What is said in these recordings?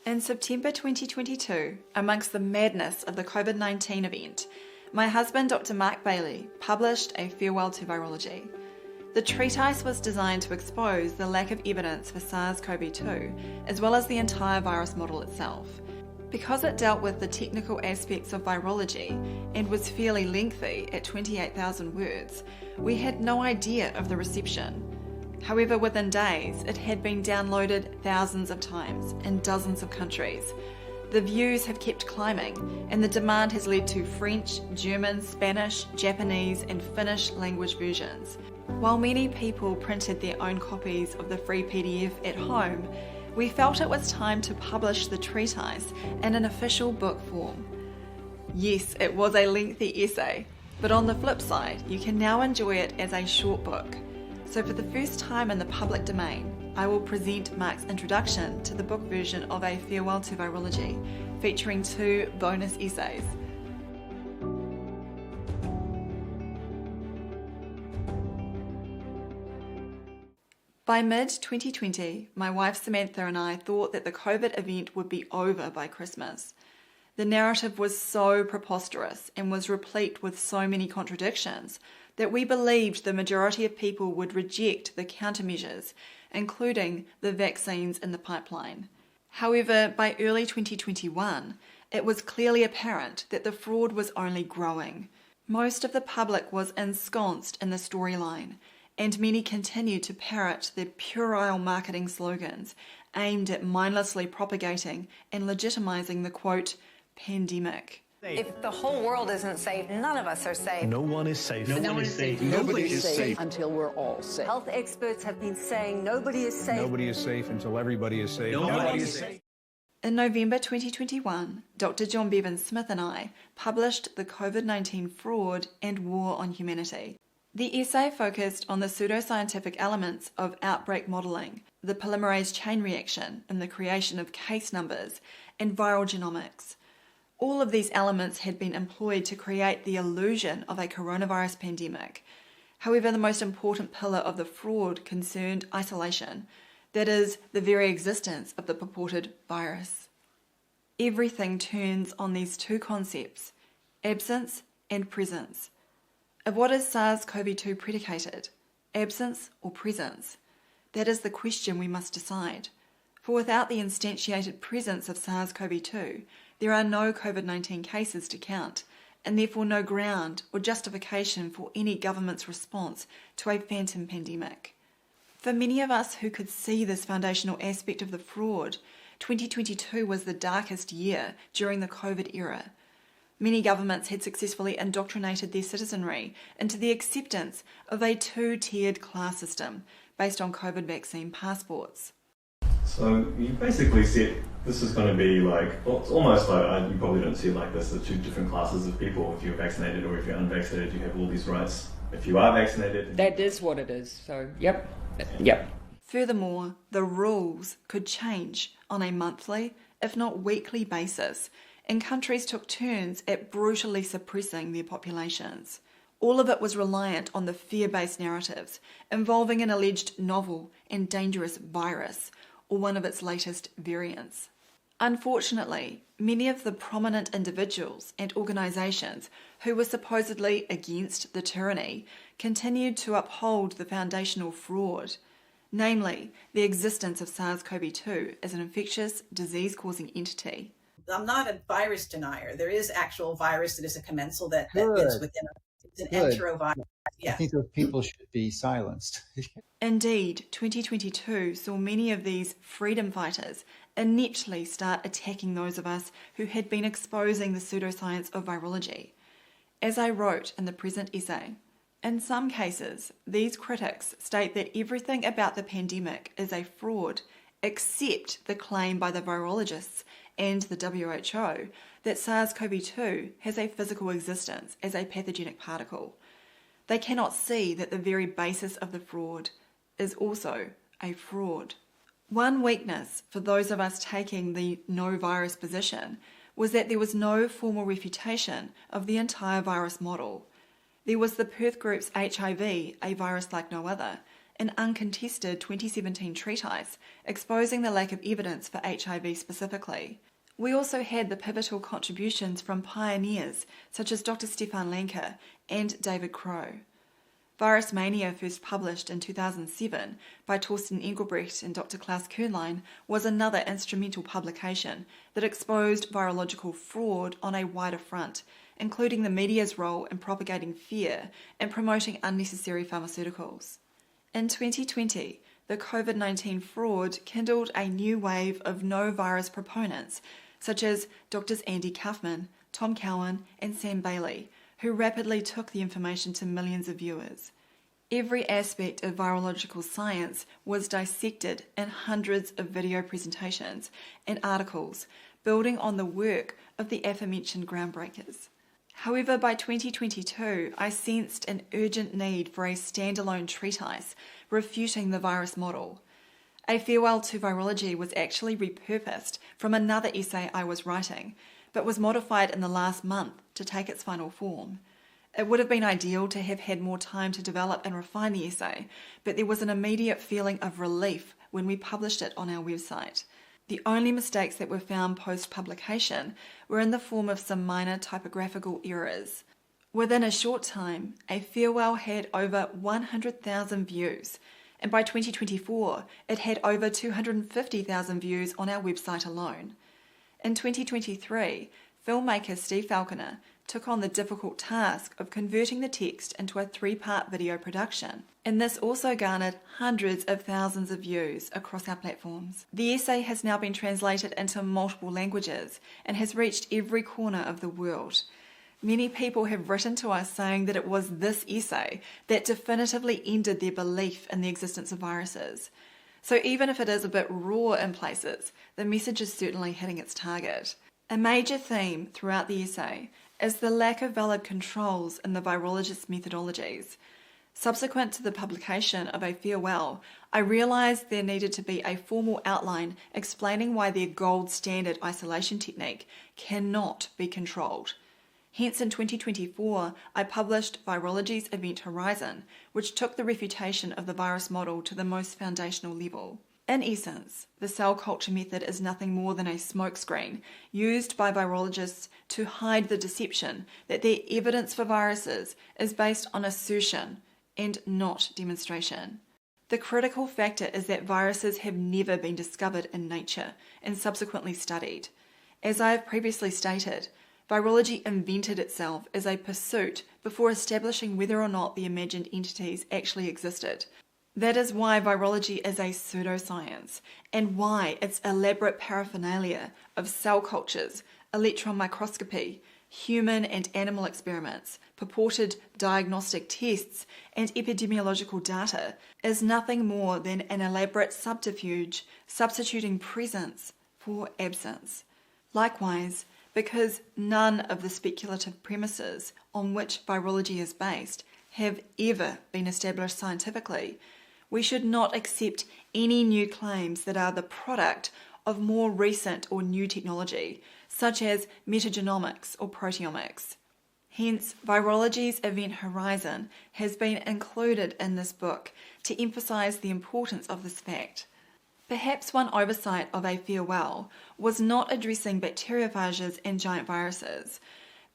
In September 2022, amongst the madness of the COVID-19 event, my husband, Dr. Mark Bailey, published A Farewell to Virology. The treatise was designed to expose the lack of evidence for SARS-CoV-2, as well as the entire virus model itself. Because it dealt with the technical aspects of virology and was fairly lengthy at 28,000 words, we had no idea of the reception. However, within days, it had been downloaded thousands of times in dozens of countries. The views have kept climbing, and the demand has led to French, German, Spanish, Japanese, and Finnish language versions. While many people printed their own copies of the free PDF at home, we felt it was time to publish the treatise in an official book form. Yes, it was a lengthy essay, but on the flip side, you can now enjoy it as a short book. So for the first time in the public domain, I will present Mark's introduction to the book version of A Farewell to Virology, featuring 2 bonus essays. By mid-2020, my wife Samantha and I thought that the COVID event would be over by Christmas. The narrative was so preposterous and was replete with so many contradictions that we believed the majority of people would reject the countermeasures, including the vaccines in the pipeline. However, by early 2021, it was clearly apparent that the fraud was only growing. Most of the public was ensconced in the storyline, and many continued to parrot their puerile marketing slogans aimed at mindlessly propagating and legitimizing the, quote, pandemic. If the whole world isn't safe, none of us are safe. No one is safe. No one is safe. Nobody is safe until we're all safe. Health experts have been saying nobody is safe. Nobody is safe until everybody is safe. Nobody is safe. In November 2021, Dr. John Bevan-Smith and I published The COVID-19 Fraud and War on Humanity. The essay focused on the pseudoscientific elements of outbreak modelling, the polymerase chain reaction in the creation of case numbers, and viral genomics. All of these elements had been employed to create the illusion of a coronavirus pandemic. However, the most important pillar of the fraud concerned isolation, that is, the very existence of the purported virus. Everything turns on these 2 concepts, absence and presence. Of what is SARS-CoV-2 predicated, absence or presence? That is the question we must decide. For without the instantiated presence of SARS-CoV-2, there are no COVID-19 cases to count, and therefore no ground or justification for any government's response to a phantom pandemic. For many of us who could see this foundational aspect of the fraud, 2022 was the darkest year during the COVID era. Many governments had successfully indoctrinated their citizenry into the acceptance of a 2-tiered class system based on COVID vaccine passports. So you basically said this is going to be like, well, it's almost like, you probably don't see it like this, the 2 different classes of people. If you're vaccinated or if you're unvaccinated, you have all these rights. If you are vaccinated... That is what it is, so yep. Furthermore, the rules could change on a monthly, if not weekly basis, and countries took turns at brutally suppressing their populations. All of it was reliant on the fear-based narratives involving an alleged novel and dangerous virus, or one of its latest variants. Unfortunately, many of the prominent individuals and organisations who were supposedly against the tyranny continued to uphold the foundational fraud, namely the existence of SARS-CoV-2 as an infectious, disease-causing entity. I'm not a virus denier. There is actual virus that is a commensal that lives within it's an enterovirus. Yeah. I think those people should be silenced. Indeed, 2022 saw many of these freedom fighters ineptly start attacking those of us who had been exposing the pseudoscience of virology. As I wrote in the present essay, in some cases, these critics state that everything about the pandemic is a fraud, except the claim by the virologists and the WHO that SARS-CoV-2 has a physical existence as a pathogenic particle. They cannot see that the very basis of the fraud is also a fraud. One weakness for those of us taking the no virus position was that there was no formal refutation of the entire virus model. There was the Perth Group's HIV, a virus like no other, an uncontested 2017 treatise exposing the lack of evidence for HIV specifically. We also had the pivotal contributions from pioneers such as Dr. Stefan Lanka and David Crow. Virus Mania, first published in 2007 by Torsten Engelbrecht and Dr. Klaus Kuhnlein, was another instrumental publication that exposed virological fraud on a wider front, including the media's role in propagating fear and promoting unnecessary pharmaceuticals. In 2020, the COVID-19 fraud kindled a new wave of no-virus proponents, such as Drs. Andy Kaufman, Tom Cowan, and Sam Bailey, who rapidly took the information to millions of viewers. Every aspect of virological science was dissected in hundreds of video presentations and articles, building on the work of the aforementioned groundbreakers. However, by 2022, I sensed an urgent need for a standalone treatise refuting the virus model. A Farewell to Virology was actually repurposed from another essay I was writing, but was modified in the last month to take its final form. It would have been ideal to have had more time to develop and refine the essay, but there was an immediate feeling of relief when we published it on our website. The only mistakes that were found post-publication were in the form of some minor typographical errors. Within a short time, A Farewell had over 100,000 views, and by 2024, it had over 250,000 views on our website alone. In 2023, filmmaker Steve Falconer took on the difficult task of converting the text into a 3-part video production, and this also garnered hundreds of thousands of views across our platforms. The essay has now been translated into multiple languages and has reached every corner of the world. Many people have written to us saying that it was this essay that definitively ended their belief in the existence of viruses. So even if it is a bit raw in places, the message is certainly hitting its target. A major theme throughout the essay is the lack of valid controls in the virologist's methodologies. Subsequent to the publication of A Farewell, I realised there needed to be a formal outline explaining why their gold standard isolation technique cannot be controlled. Hence, in 2024, I published Virology's Event Horizon, which took the refutation of the virus model to the most foundational level. In essence, the cell culture method is nothing more than a smokescreen used by virologists to hide the deception that their evidence for viruses is based on assertion and not demonstration. The critical factor is that viruses have never been discovered in nature and subsequently studied. As I have previously stated, virology invented itself as a pursuit before establishing whether or not the imagined entities actually existed. That is why virology is a pseudoscience, and why its elaborate paraphernalia of cell cultures, electron microscopy, human and animal experiments, purported diagnostic tests, and epidemiological data is nothing more than an elaborate subterfuge substituting presence for absence. Likewise, because none of the speculative premises on which virology is based have ever been established scientifically, we should not accept any new claims that are the product of more recent or new technology, such as metagenomics or proteomics. Hence, Virology's Event Horizon has been included in this book to emphasise the importance of this fact. Perhaps one oversight of A Farewell was not addressing bacteriophages and giant viruses.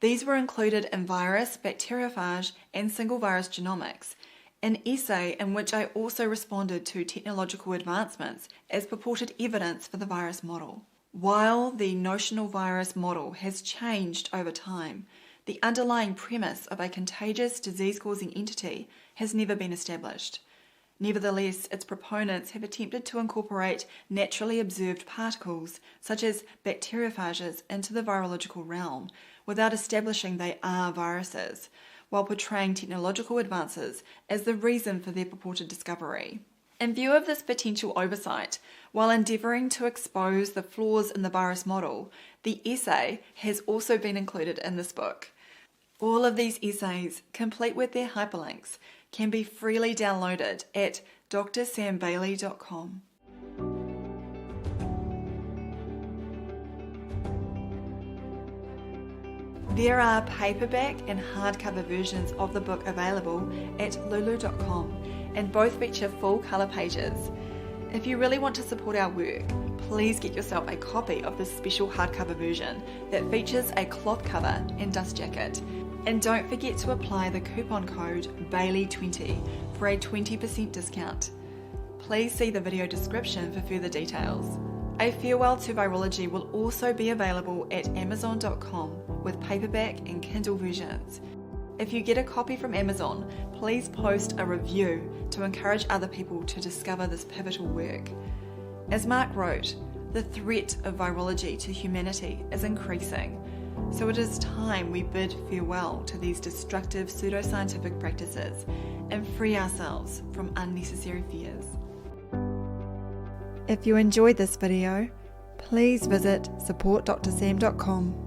These were included in virus, bacteriophage, and single virus genomics, an essay in which I also responded to technological advancements as purported evidence for the virus model. While the notional virus model has changed over time, the underlying premise of a contagious disease-causing entity has never been established. Nevertheless, its proponents have attempted to incorporate naturally observed particles, such as bacteriophages, into the virological realm, without establishing they are viruses, while portraying technological advances as the reason for their purported discovery. In view of this potential oversight, while endeavouring to expose the flaws in the virus model, the essay has also been included in this book. All of these essays, complete with their hyperlinks, can be freely downloaded at drsambailey.com. There are paperback and hardcover versions of the book available at lulu.com, and both feature full colour pages. If you really want to support our work, please get yourself a copy of this special hardcover version that features a cloth cover and dust jacket. And don't forget to apply the coupon code BAILEY20 for a 20% discount. Please see the video description for further details. A Farewell to Virology will also be available at Amazon.com with paperback and Kindle versions. If you get a copy from Amazon, please post a review to encourage other people to discover this pivotal work. As Mark wrote, the threat of virology to humanity is increasing, so it is time we bid farewell to these destructive pseudoscientific practices and free ourselves from unnecessary fears. If you enjoyed this video, please visit supportdrsam.com